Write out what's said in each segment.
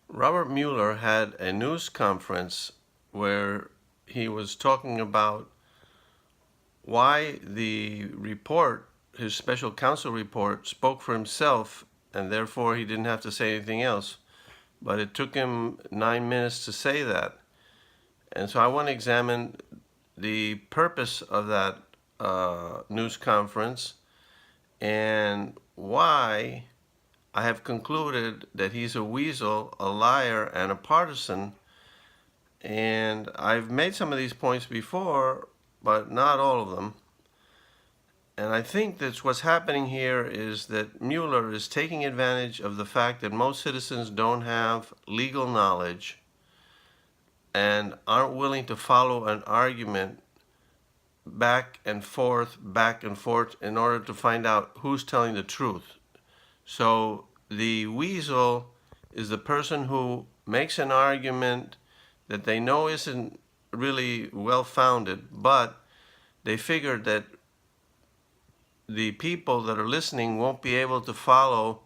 Robert Mueller had a news conference where he was talking about why the report, his special counsel report, spoke for himself, and therefore he didn't have to say anything else. But it took him 9 minutes to say that. And so I want to examine the purpose of that news conference and why I have concluded that he's a weasel, a liar, and a partisan. And I've made some of these points before, but not all of them. And I think that what's happening here is that Mueller is taking advantage of the fact that most citizens don't have legal knowledge and aren't willing to follow an argument back and forth in order to find out who's telling the truth. So the weasel is the person who makes an argument that they know isn't really well-founded, but they figured that the people that are listening won't be able to follow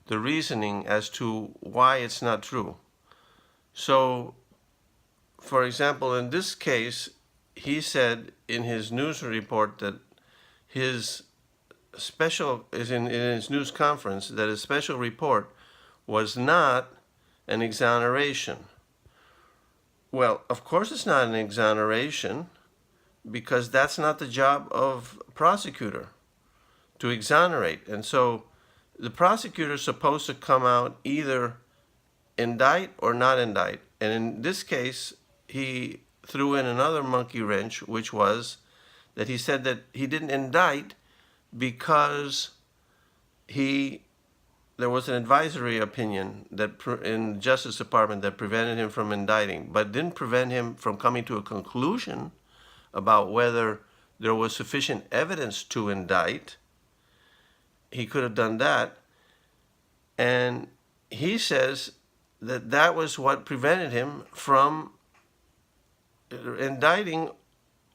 the reasoning as to why it's not true. So, for example, in this case, he said in his news report that his special is in his news conference that his special report was not an exoneration. Well, of course it's not an exoneration, because that's not the job of a prosecutor, to exonerate. And so the prosecutor is supposed to come out either indict or not indict. And in this case, he threw in another monkey wrench, which was that he said that he didn't indict because there was an advisory opinion that in the Justice Department that prevented him from indicting, but didn't prevent him from coming to a conclusion about whether there was sufficient evidence to indict. He could have done that. And he says that that was what prevented him from indicting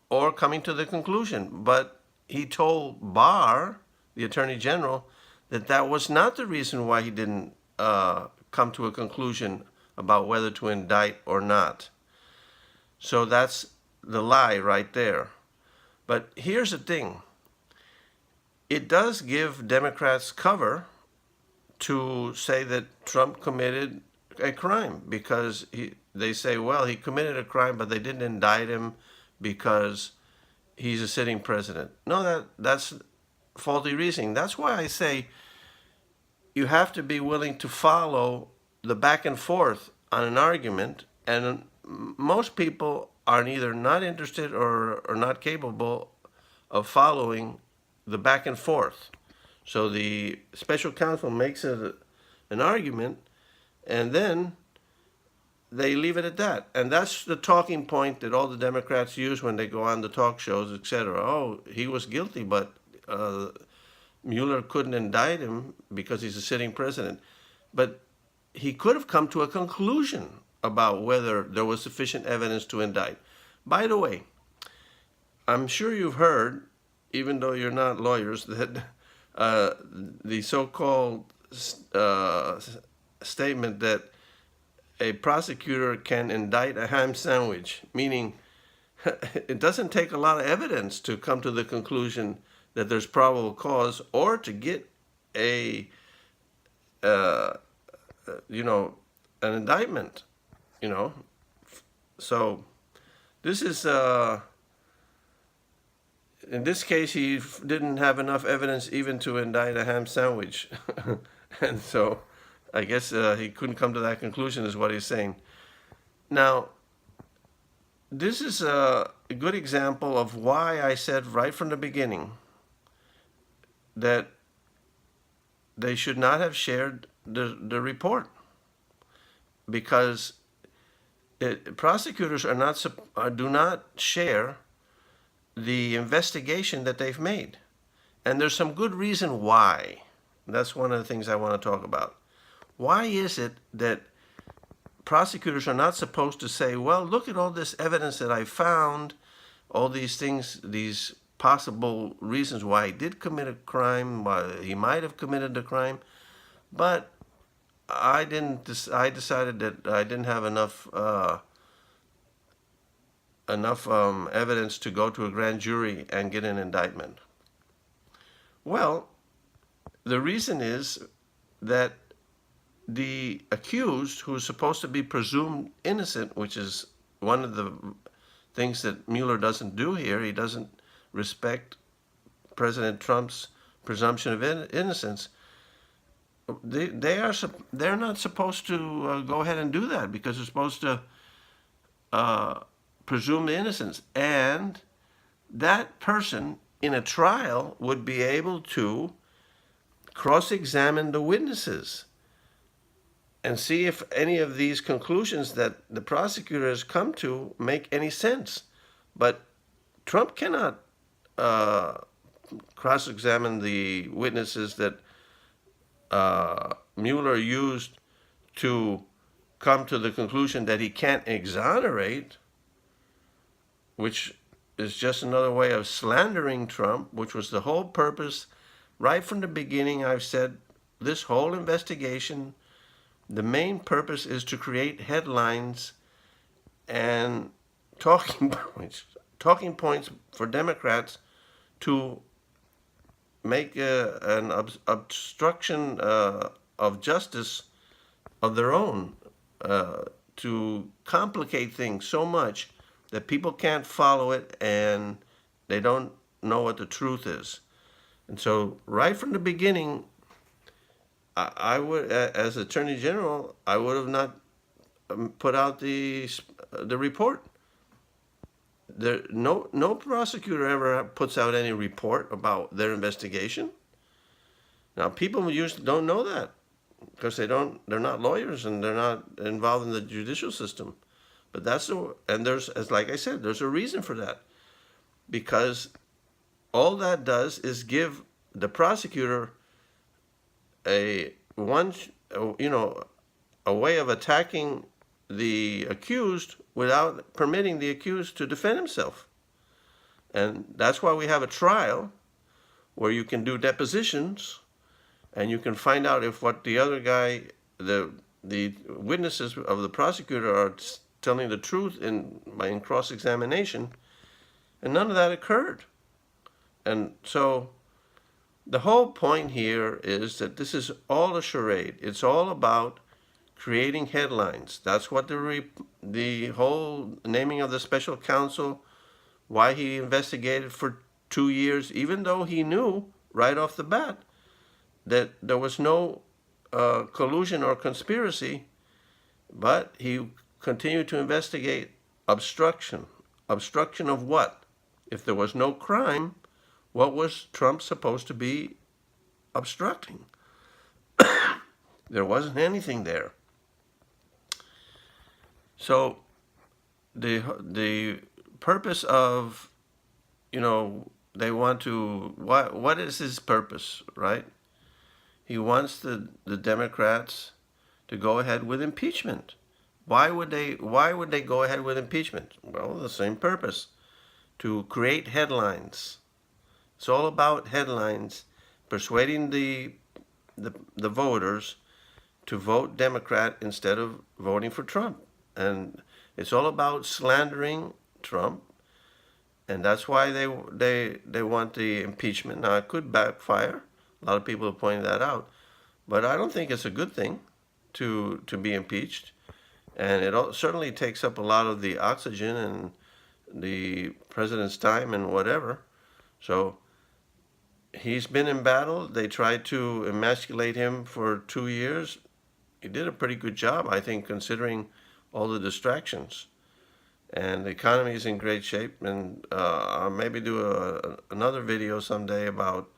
or coming to the conclusion. But he told Barr, the Attorney General, that that was not the reason why he didn't come to a conclusion about whether to indict or not. So that's the lie right there. But here's the thing. It does give Democrats cover to say that Trump committed a crime, because they say, well, he committed a crime, but they didn't indict him because he's a sitting president. No, that's faulty reasoning. That's why I say you have to be willing to follow the back and forth on an argument, and most people are either not interested or not capable of following the back and forth. So the special counsel makes an argument, and then they leave it at that. And that's the talking point that all the Democrats use when they go on the talk shows, etc. Oh, he was guilty, but Mueller couldn't indict him because he's a sitting president. But he could have come to a conclusion about whether there was sufficient evidence to indict. By the way, I'm sure you've heard, even though you're not lawyers, that the so-called statement that a prosecutor can indict a ham sandwich, meaning it doesn't take a lot of evidence to come to the conclusion that there's probable cause or to get an indictment, So this is, in this case, he didn't have enough evidence even to indict a ham sandwich. And so I guess he couldn't come to that conclusion, is what he's saying. Now, this is a good example of why I said right from the beginning that they should not have shared the report, because prosecutors do not share the investigation that they've made. And there's some good reason why. That's one of the things I want to talk about. Why is it that prosecutors are not supposed to say, well, look at all this evidence that I found, all these things, these possible reasons why he did commit a crime, why he might have committed a crime, but I decided that I didn't have enough evidence to go to a grand jury and get an indictment. Well, the reason is that the accused, who is supposed to be presumed innocent, which is one of the things that Mueller doesn't do here, he doesn't respect President Trump's presumption of innocence. They're not supposed to go ahead and do that because they're supposed to uh, presume innocence, and that person in a trial would be able to cross-examine the witnesses and see if any of these conclusions that the prosecutor has come to make any sense. But Trump cannot uh, cross-examine the witnesses that Mueller used to come to the conclusion that he can't exonerate, which is just another way of slandering Trump, which was the whole purpose. Right from the beginning, I've said this whole investigation, the main purpose is to create headlines and talking points for Democrats to make an obstruction of justice of their own, to complicate things so much that people can't follow it and they don't know what the truth is. And so, right from the beginning, I would, as Attorney General, I would have not put out the report. No prosecutor ever puts out any report about their investigation. Now, people usually don't know that because they're not lawyers and they're not involved in the judicial system. But and there's, as like I said, there's a reason for that, because all that does is give the prosecutor a one, you know, a way of attacking the accused without permitting the accused to defend himself. And that's why we have a trial where you can do depositions and you can find out if what the other guy, the witnesses of the prosecutor are telling the truth in cross-examination, and none of that occurred. And so the whole point here is that this is all a charade. It's all about creating headlines. That's what the whole naming of the special counsel, why he investigated for 2 years, even though he knew right off the bat that there was no collusion or conspiracy, but he continued to investigate obstruction. Obstruction of what? If there was no crime, what was Trump supposed to be obstructing? There wasn't anything there. So the purpose of, they want to, what is his purpose, right? He wants the Democrats to go ahead with impeachment. Why would they go ahead with impeachment? Well, the same purpose, to create headlines. It's all about headlines, persuading the voters to vote Democrat instead of voting for Trump. And it's all about slandering Trump, and that's why they want the impeachment. Now, it could backfire. A lot of people have pointed that out, but I don't think it's a good thing to be impeached, and it certainly takes up a lot of the oxygen and the president's time and whatever. So he's been in battle. They tried to emasculate him for 2 years. He did a pretty good job, I think, considering all the distractions. And the economy is in great shape. And I'll maybe do another video someday about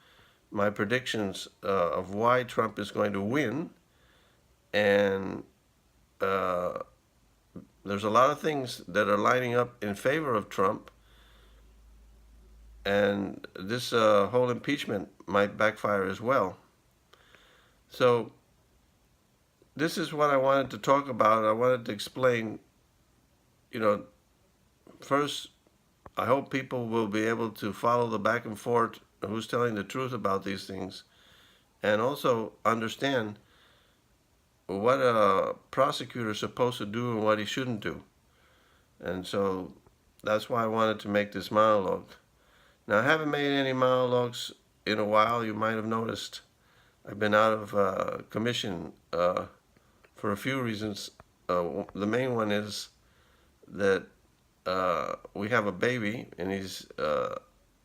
my predictions of why Trump is going to win. And there's a lot of things that are lining up in favor of Trump. And this whole impeachment might backfire as well. So this is what I wanted to talk about. I wanted to explain, first, I hope people will be able to follow the back and forth, who's telling the truth about these things, and also understand what a prosecutor is supposed to do and what he shouldn't do. And so that's why I wanted to make this monologue. Now, I haven't made any monologues in a while. You might have noticed I've been out of commission for a few reasons. The main one is that we have a baby, and he's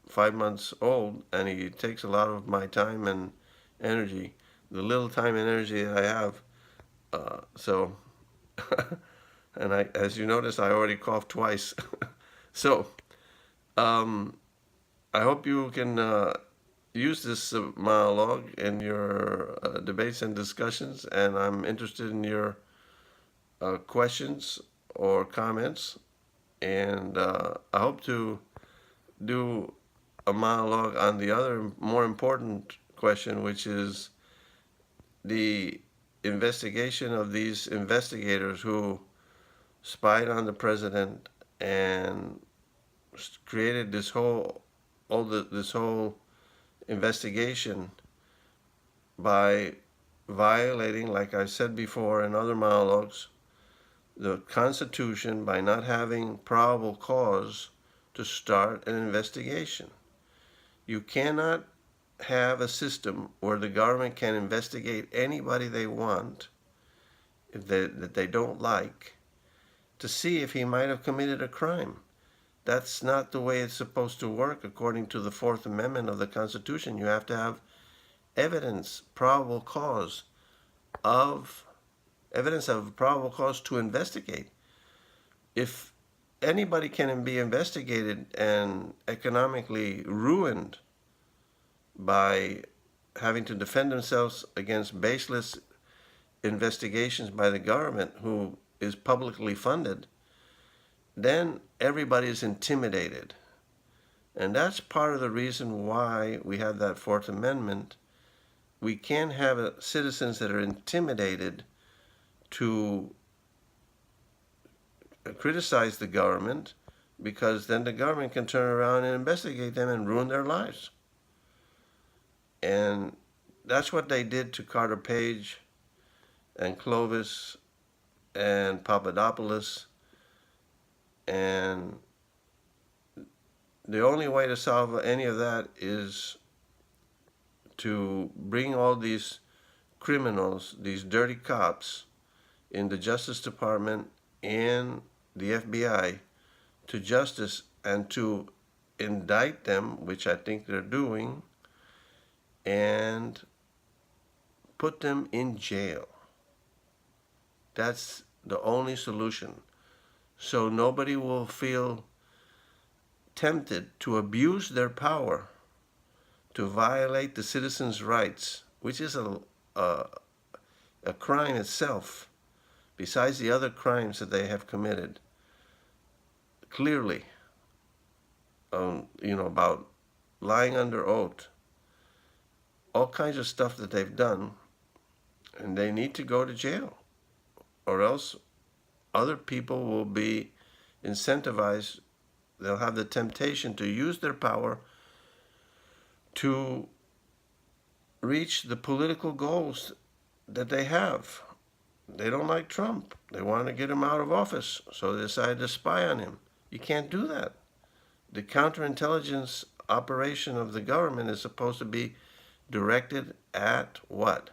5 months old, and he takes a lot of my time and energy, the little time and energy that I have. So, and as you notice, I already coughed twice. So, um, I hope you can use this monologue in your debates and discussions, and I'm interested in your questions or comments. And I hope to do a monologue on the other more important question, which is the investigation of these investigators who spied on the president and created this whole investigation by violating, like I said before in other monologues, the Constitution by not having probable cause to start an investigation. You cannot have a system where the government can investigate anybody they want that they don't like to see if he might have committed a crime. That's not the way it's supposed to work according to the Fourth Amendment of the Constitution. You have to have evidence, of evidence of probable cause to investigate. If anybody can be investigated and economically ruined by having to defend themselves against baseless investigations by the government who is publicly funded, then everybody is intimidated. And that's part of the reason why we have that Fourth Amendment. We can't have citizens that are intimidated to criticize the government, because then the government can turn around and investigate them and ruin their lives. And that's what they did to Carter Page and Clovis and Papadopoulos. And the only way to solve any of that is to bring all these criminals, these dirty cops in the Justice Department and the FBI to justice and to indict them, which I think they're doing, and put them in jail. That's the only solution. So nobody will feel tempted to abuse their power to violate the citizens' rights, which is a crime itself, besides the other crimes that they have committed. Clearly, about lying under oath, all kinds of stuff that they've done, and they need to go to jail, or else other people will be incentivized. They'll have the temptation to use their power to reach the political goals that they have. They don't like Trump. They want to get him out of office, so they decided to spy on him. You can't do that. The counterintelligence operation of the government is supposed to be directed at what?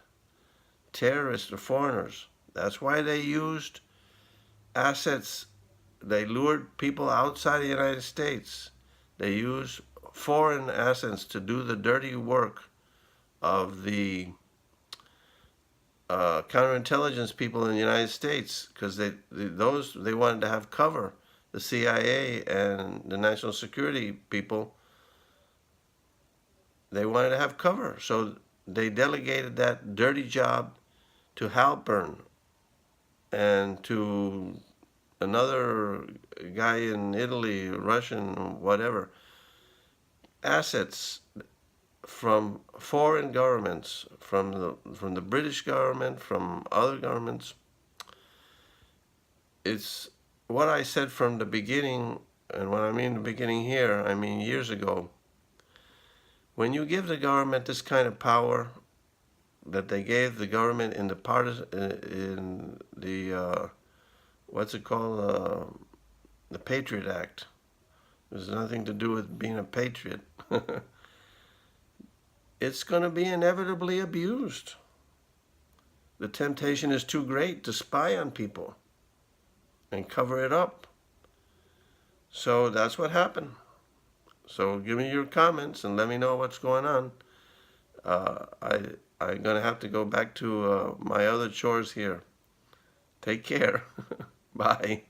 Terrorists or foreigners. That's why they used assets. They lured people outside the United States. They used foreign assets to do the dirty work of the counterintelligence people in the United States, because they wanted to have cover. The CIA and the national security people, they wanted to have cover. So they delegated that dirty job to Halpern and to another guy in Italy, Russian, whatever. Assets from foreign governments, from the British government, from other governments. It's what I said from the beginning, and when I mean the beginning here, I mean years ago. When you give the government this kind of power, that they gave the government in the partisan in the what's it called, the Patriot Act. There's nothing to do with being a patriot. It's going to be inevitably abused. The temptation is too great to spy on people and cover it up. So that's what happened. So give me your comments and let me know what's going on. I'm going to have to go back to my other chores here. Take care. Bye.